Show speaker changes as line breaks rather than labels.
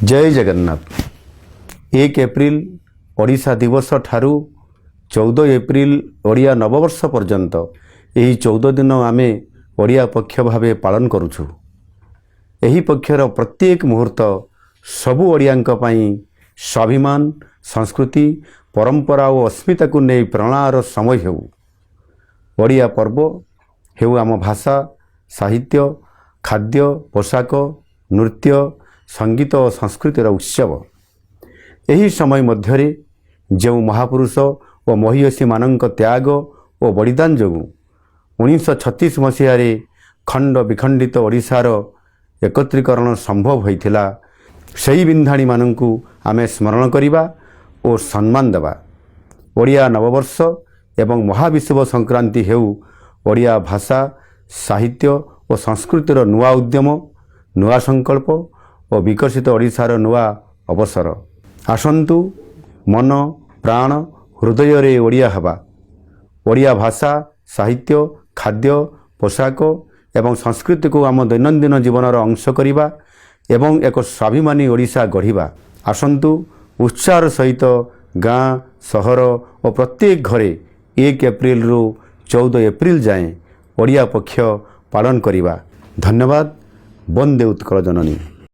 जय जगन्नाथ। 1 एप्रिल ओडिशा दिवस ठारू 14 एप्रिल ओडिया नववर्ष पर्यंत यही 14 दिन आमे ओडिया पक्ष भावे पालन करुछु। यही पक्षर प्रत्येक मुहूर्त सबु ओडियांक पई स्वाभिमान, संस्कृति, परंपरा और अस्मिता को नहीं प्रेरणार समय हेउ। ओडिया पर्व हेउ आम भाषा, साहित्य, खाद्य, पोशाक, नृत्य, संगीत और संस्कृतिर उत्सव। यही समय मध्यरे जो महापुरुष और महिषी मानक त्याग और बलिदान जो 1936 मसीह खंड विखंडित ओडिशार एकत्रीकरण संभव होइथिला, सही बिंधाणी मानकु आमे स्मरण करिबा और सम्मान देवा। ओडिया नववर्ष एवं महाविश्व संक्रांति हेउ ओडिया भाषा, साहित्य और संस्कृतिर नुआ उद्यम, नुआ संकल्प और विकसित ओडिशार नुआ अवसर। आसंतु मन प्राण हृदय रे ओडिया हवा। ओडिया भाषा, साहित्य, खाद्य, पोशाक एवं संस्कृति को आम दैनंदिन जीवनर अंश करिबा एवं एक स्वाभिमानी ओडिशा गढ़िबा। आसंतु उत्साह सहित गाँ, सहर और प्रत्येक घरे 1 एप्रिल रु 14 एप्रिल जाए ओडिया पक्ष पालन करिबा। धन्यवाद। वंदे उत्कल जननी।